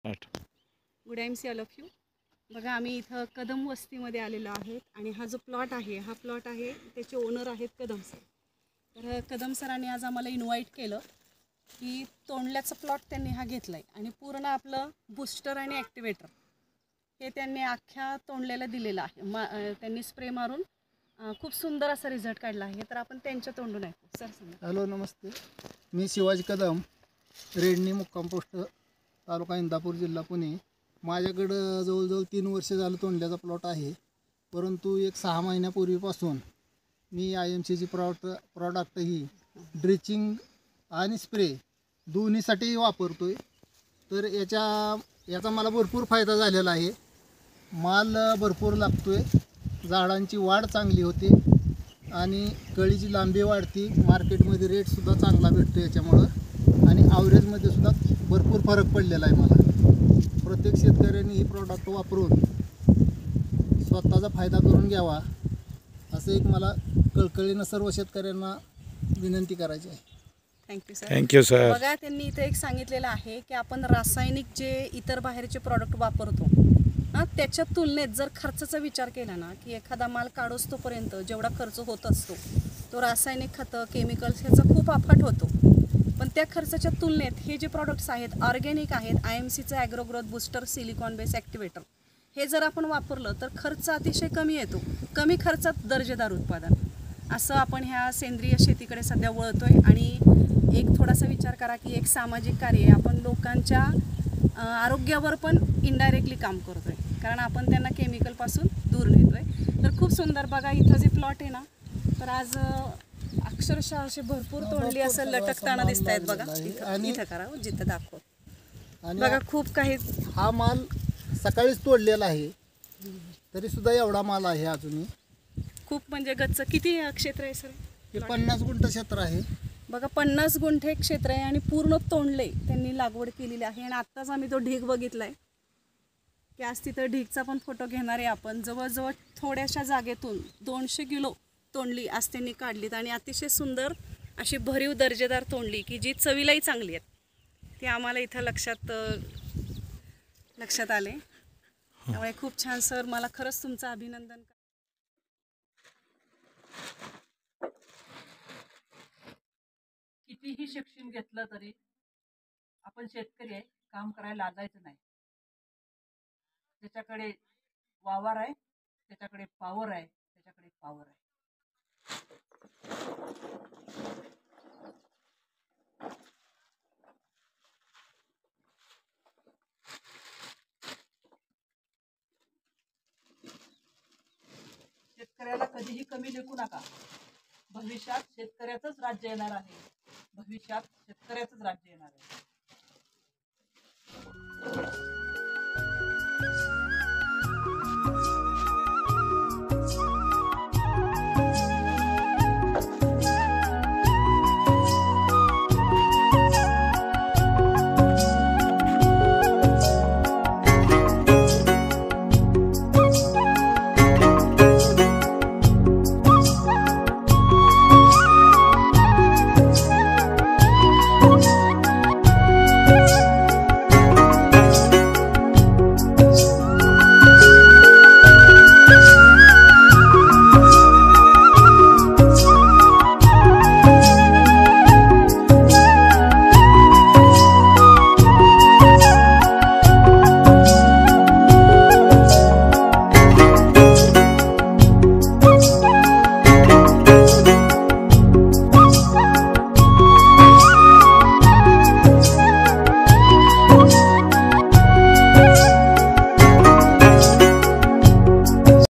Good see all of you. बघा आम्ही इथं कदम वस्तीमध्ये आलेलो आहेत आणि हा जो प्लॉट आहे त्याचे ओनर आहेत कदम सर. तर कदम सरांनी आज आम्हाला इन्व्हाइट केलं की तोंडल्याचा प्लॉट त्यांनी हा घेतला आहे आणि पूर्ण आपलं बूस्टर आणि ॲक्टिवेटर हे त्यांनी अख्ख्या तोंडल्याला दिलेलं आहे. त्यांनी स्प्रे मारून खूप सुंदर असा रिझल्ट काढला आहे. तर आपण त्यांच्या तोंडून ऐकू. सर सांगा. हॅलो, नमस्ते. मी शिवाजी कदम, रेडणी मुक्काम पोस्ट, तालुका इंदापूर, जिल्हा पुणे. माझ्याकडं जवळजवळ 3 वर्ष झालं तोंडल्याचा प्लॉट आहे. परंतु एक 6 महिन्यापूर्वीपासून मी IMCची प्रॉडक्ट ही ड्रिचिंग आणि स्प्रे दोन्हीसाठी वापरतो आहे. तर याचा मला भरपूर फायदा झालेला आहे. माल भरपूर लागतो आहे, झाडांची वाढ चांगली होते आणि कळीची लांबी वाढती. मार्केटमध्ये रेटसुद्धा चांगला भेटतो याच्यामुळं आणि ॲव्हरेजमध्ये सुद्धा भरपूर फरक पडलेला आहे मला. प्रत्येक शेतकऱ्यांनी ही प्रॉडक्ट वापरून स्वतःचा फायदा करून घ्यावा, असं एक मला कळकळीनं सर्व शेतकऱ्यांना विनंती करायची आहे. Thank you sir. Thank you sir. बघा त्यांनी इथे एक सांगितलेलं आहे की आपण रासायनिक जे इतर बाहेरचे प्रॉडक्ट वापरतो ना, त्याच्या तुलनेत जर खर्चाचा विचार केला ना की एखादा माल काढोस्तोपर्यंत जेवढा खर्च होत असतो तो रासायनिक खतं, केमिकल्स ह्याचा खूप अफाट होतो. पण त्या खर्चाच्या तुलनेत हे जे प्रॉडक्ट्स आहेत ऑर्गॅनिक आहेत. IMCचं agro growth booster, silicon base activator हे जर आपण वापरलं तर खर्च अतिशय कमी येतो. कमी खर्चात दर्जेदार उत्पादन, असं आपण ह्या सेंद्रिय शेतीकडे सध्या वळतोय. आणि एक थोडासा विचार करा की एक सामाजिक कार्य आपण लोकांच्या आरोग्यावर पण इनडायरेक्टली काम करतोय, कारण आपण त्यांना केमिकलपासून दूर नेतोय. तर खूप सुंदर. बघा इथं जे प्लॉट आहे ना, तर आज अक्षरशः असे भरपूर तोंडली असं लटकताना दिसत आहेत. बघा इथं करा, जिथं दाखव. आणि बघा खूप काही. हा माल सकाळीच तोडलेला आहे, तरी सुद्धा एवढा माल आहे अजूनही. खूप म्हणजे गच्च. किती क्षेत्र आहे सर? हे 50 गुंठ क्षेत्र आहे. बघा 50 गुंठे क्षेत्र आहे आणि पूर्ण तोंडले त्यांनी लागवड केलेली आहे. आणि आत्ताच आम्ही तो ढीग बघितलाय की आज तिथं ढीगचा पण फोटो घेणार आहे आपण. जवळजवळ थोड्याशा जागेतून 200 किलो तोंडली आज त्यांनी काढलीत आणि अतिशय सुंदर अशी भरीव दर्जेदार तोंडली की जी चवीलाही चांगली आहेत. ती आम्हाला इथं लक्षात आले. त्यामुळे खूप छान सर. मला खरंच तुमचं अभिनंदन. कितीही शिक्षण घेतलं तरी आपण शेतकरी आहे, काम करायला लाजायचं नाही. त्याच्याकडे वावर आहे, त्याच्याकडे पावर आहे, त्याच्याकडे पावर आहे. शेतकऱ्याला कधीही कमी लेखू नका. भविष्यात शेतकऱ्याचंच राज्य येणार आहे. भविष्यात शेतकऱ्याचंच राज्य येणार आहे.